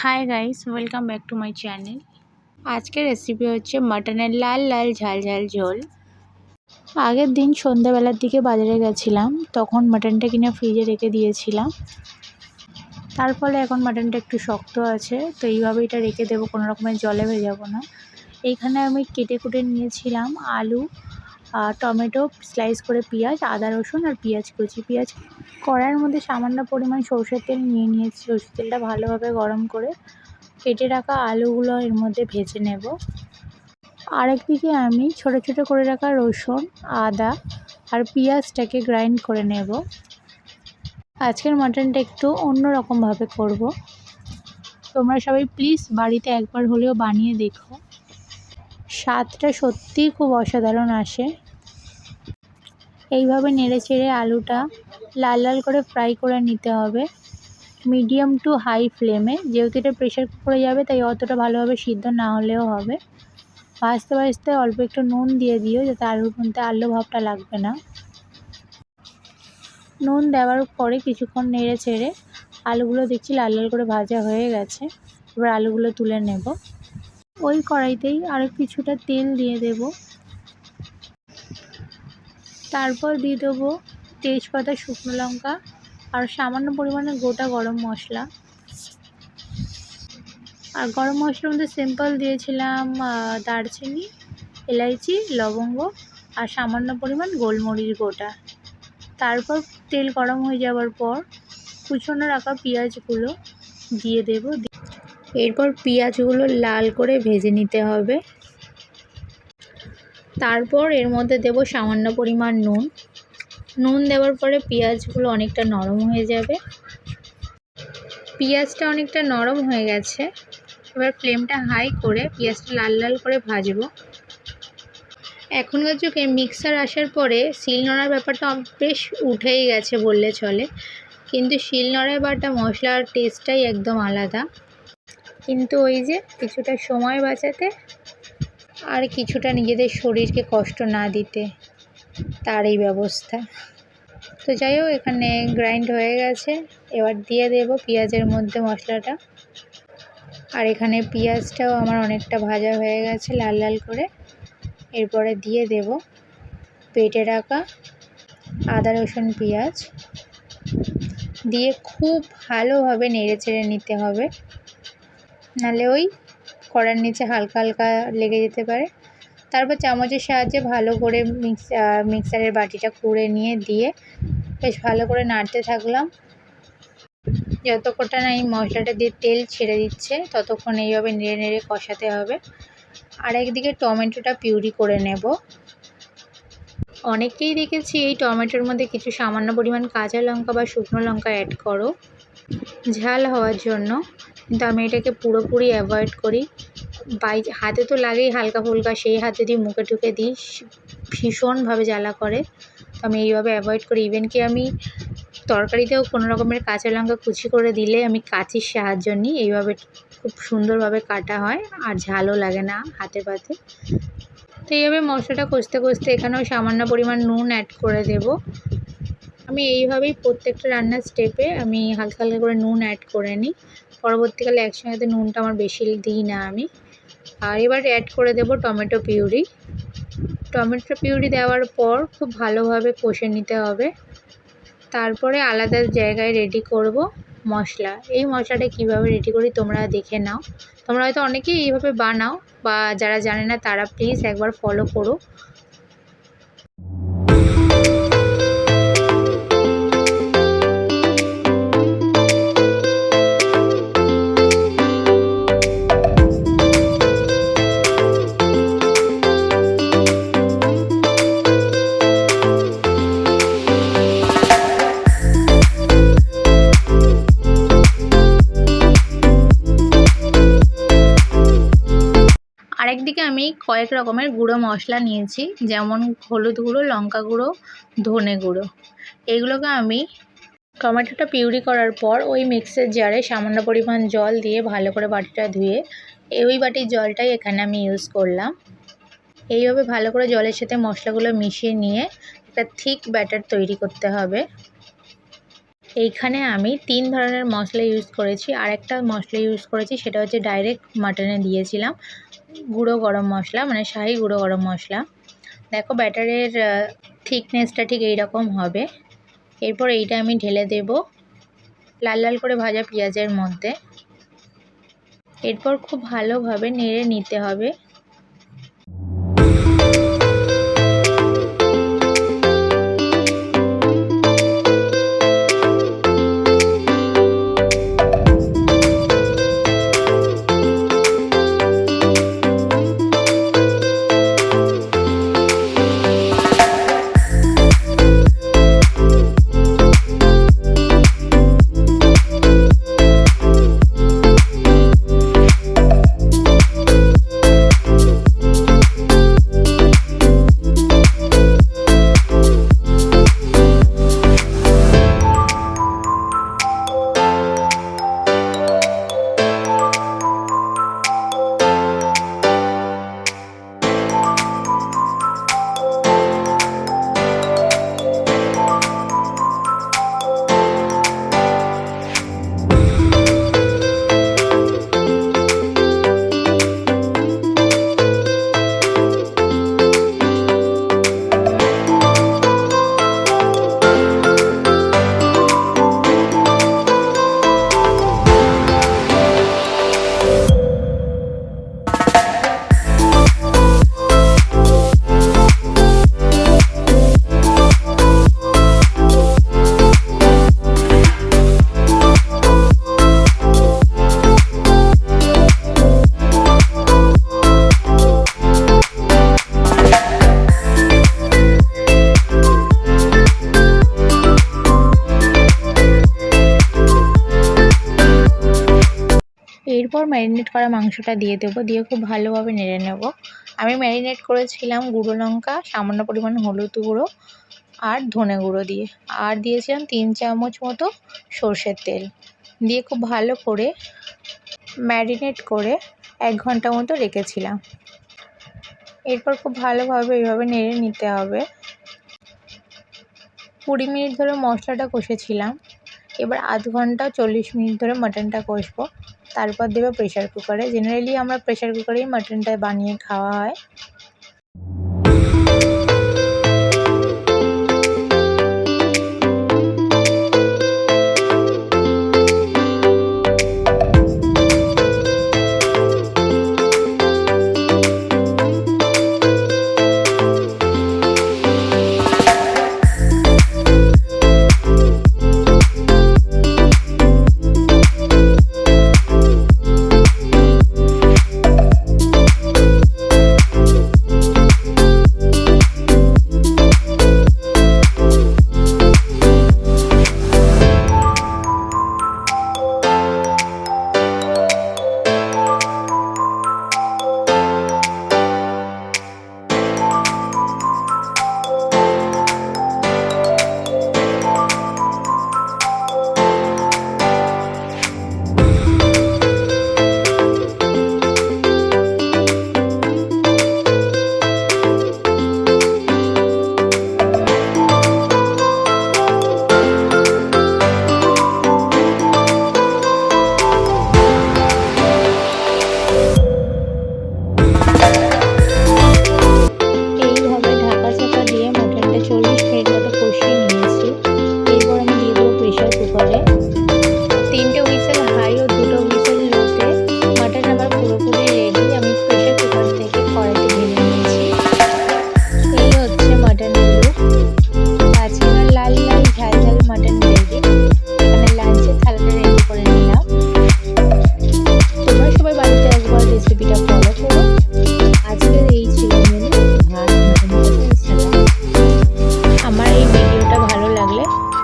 Hi guys, welcome back to my channel. আজকের recipe হচ্ছে মাটনের লাল লাল ঝাল ঝাল ঝোল। আগের দিন সন্ধ্যাবেলার দিকে বাজারে গেছিলাম, তখন মাটনটা কিনে ফ্রিজে রেখে দিয়েছিলাম। তার ফলে এখন মাটনটা একটু শক্ত আছে, তো এইভাবে এটা রেখে দেবো, কোনো রকমের জলে ভেজাবো না। এইখানে আমি কেটে কুটে নিয়েছিলাম আলু, টমেটো স্লাইস করে, পেঁয়াজ, আদা রসুন আর পেঁয়াজ কুচি। কড়াইয়ের মধ্যে সামান্য পরিমাণ সরষের তেল নিয়ে নিয়েছি। সরষের তেলটা ভালোভাবে গরম করে কেটে রাখা আলুগুলো এর মধ্যে ভেজে নেব। আরেকদিকে আমি ছোট ছোট করে রাখা রসুন, আদা আর পেঁয়াজটাকে গ্রাইন্ড করে নেব। আজকের মাটনটা একটু অন্যরকমভাবে করব। তোমরা সবাই প্লিজ বাড়িতে একবার হলেও বানিয়ে দেখো, স্বাদটা সত্যিই খুব অসাধারণ আসে। এইভাবে নেড়ে চেড়ে আলুটা লাল লাল করে ফ্রাই করে নিতে হবে মিডিয়াম টু হাই ফ্লেমে। যেহেতু এটা প্রেশার কুকারে যাবে, তাই অতটা ভালোভাবে সিদ্ধ না হলেও হবে। ভাজতে ভাজতে অল্প একটু নুন দিয়ে দিও, যাতে আলুর মধ্যে আলু ভাবটা লাগবে না। নুন দেওয়ার পরে কিছুক্ষণ নেড়ে চেড়ে আলুগুলো দেখছি লাল লাল করে ভাজা হয়ে গেছে। এবার আলুগুলো তুলে নেব। ওই কড়াইতেই আরও কিছুটা তেল দিয়ে দেব। তারপর দিয়ে দেবো তেজপাতা, শুকনো লঙ্কা আর সামান্য পরিমাণে গোটা গরম মশলা। আর গরম মশলার মধ্যে সিম্পল দিয়েছিলাম দারচিনি, এলাইচি, লবঙ্গ আর সামান্য পরিমাণ গোলমরিচ গোটা। তারপর তেল গরম হয়ে যাওয়ার পর কুচনো রাখা পেঁয়াজগুলো দিয়ে দেব। এরপর পেঁয়াজগুলো লাল করে ভেজে নিতে হবে। তারপর এর মধ্যে দেব সামান্য পরিমাণ নুন দেওয়ার পরে পেঁয়াজগুলো অনেকটা নরম হয়ে যাবে। পেঁয়াজটা অনেকটা নরম হয়ে গেছে। এবার ফ্লেমটা হাই করে পেঁয়াজটা লাল লাল করে ভাজবো। এখনকার যুগে মিক্সার আসার পরে শিলনোড়ার ব্যাপারটা বেশ উঠেই গেছে বললে চলে, কিন্তু শিলনোড়ায় বাটা মশলার টেস্টটাই একদম আলাদা। কিন্তু ওই যে কিছুটা সময় বাঁচাতে আর কিছুটা নিজেদের শরীরকে কষ্ট না দিতে, তার এই ব্যবস্থা। তো যাই হোক, এখানে গ্রাইন্ড হয়ে গেছে। এবার দিয়ে দেব পেঁয়াজের মধ্যে মশলাটা। আর এখানে পেঁয়াজটাও আমার অনেকটা ভাজা হয়ে গেছে লাল লাল করে। এরপরে দিয়ে দেব বেটে রাখা আদা রসুন পেঁয়াজ, দিয়ে খুব ভালোভাবে নেড়ে চেড়ে নিতে হবে, নাহলে ওই কড়ার নিচে হালকা হালকা লেগে যেতে পারে। তারপর চামচের সাহায্যে ভালো করে মিক্সারের বাটিটা কুড়ে নিয়ে দিয়ে বেশ ভালো করে নাড়তে থাকলাম। যতক্ষণ না এই মশলাটা দিয়ে তেল ছেড়ে দিচ্ছে, ততক্ষণ এইভাবে নেড়ে নেড়ে কষাতে হবে। আর একদিকে টমেটোটা পিউরি করে নেব। অনেকেই দেখেছি এই টমেটোর মধ্যে কিছু সামান্য পরিমাণ কাঁচা লঙ্কা বা শুকনো লঙ্কা অ্যাড করো ঝাল হওয়ার জন্য, কিন্তু আমি এটাকে পুরোপুরি অ্যাভয়েড করি। হাতে তো লাগেই হালকা ফুলকা, সেই হাতে দিয়ে মুখে ঢুকে দিই, ভীষণভাবে জ্বালা করে। তো আমি এইভাবে অ্যাভয়েড করি। ইভেন কি আমি তরকারিতেও কোনো রকমের কাঁচা লঙ্কা কুচি করে দিলে আমি কাঁচির সাহায্য নিই, এইভাবে খুব সুন্দরভাবে কাটা হয় আর ঝালও লাগে না হাতে পাতে। তো এইভাবে মশলাটা কষতে কষতে এখানেও সামান্য পরিমাণ নুন অ্যাড করে দেব। আমি এইভাবেই প্রত্যেকটা রান্নার স্টেপে আমি হালকা হালকা করে নুন অ্যাড করে নিই। পরবর্তীকালে একসঙ্গে নুনটা আমার বেশি দিই না আমি। আর এবার অ্যাড করে দেব টমেটো পিউরি। টমেটো পিউরি দেওয়ার পর খুব ভালোভাবে কষে নিতে হবে। তারপরে আলাদা জায়গায় রেডি করব মশলা। এই মশলাটা কিভাবে রেডি করি তোমরা দেখে নাও। তোমরা হয়তো অনেকেই এইভাবে বানাও, বা যারা জানে না তারা প্লিজ একবার ফলো করো। আরেকদিকে আমি কয়েক রকমের গুঁড়ো মশলা নিয়েছি, যেমন হলুদ গুঁড়ো, লঙ্কা গুঁড়ো, ধনে গুঁড়ো। এইগুলোকে আমি টমেটোটা পিউরি করার পর ওই মিক্সের জারে সামান্য পরিমাণ জল দিয়ে ভালো করে বাটিটা ধুয়ে ওই বাটির জলটাই এখানে আমি ইউজ করলাম। এইভাবে ভালো করে জলের সাথে মশলাগুলো মিশিয়ে নিয়ে একটা থিক ব্যাটার তৈরি করতে হবে। এইখানে আমি 3 ধরনের মশলা ইউজ করেছি। আর একটা মশলা ইউজ করেছি, সেটা হচ্ছে ডাইরেক্ট মাটনে দিয়েছিলাম গুঁড়ো গরম মশলা, মানে শাহি গুঁড়ো গরম মশলা। দেখো ব্যাটারের থিকনেসটা ঠিক এইরকম হবে। এরপর এইটা আমি ঢেলে দেব লাল লাল করে ভাজা পেঁয়াজের মধ্যে। এরপর খুব ভালোভাবে নেড়ে নিতে হবে। এরপর ম্যারিনেট করা মাংসটা দিয়ে দেবো, দিয়ে খুব ভালোভাবে নেড়ে নেব। আমি ম্যারিনেট করেছিলাম গুঁড়ো লঙ্কা, সামান্য পরিমাণ হলুদ গুঁড়ো আর ধনে গুঁড়ো দিয়ে, আর দিয়েছিলাম 3 চামচ মতো সর্ষের তেল দিয়ে খুব ভালো করে ম্যারিনেট করে 1 ঘন্টা মতো রেখেছিলাম। এরপর খুব ভালোভাবে এইভাবে নেড়ে নিতে হবে। 20 মিনিট ধরে মশলাটা কষেছিলাম। এবার আধ ঘন্টা 40 মিনিট ধরে মাটনটা কষবো, তারপর দেবো প্রেশার কুকারে। জেনারেলি আমরা প্রেশার কুকারেই মাটনটা বানিয়ে খাওয়া হয়।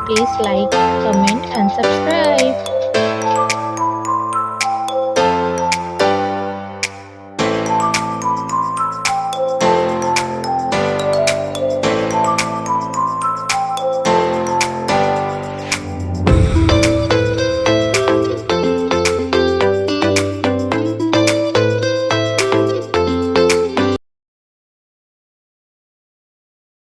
Please like, comment and subscribe.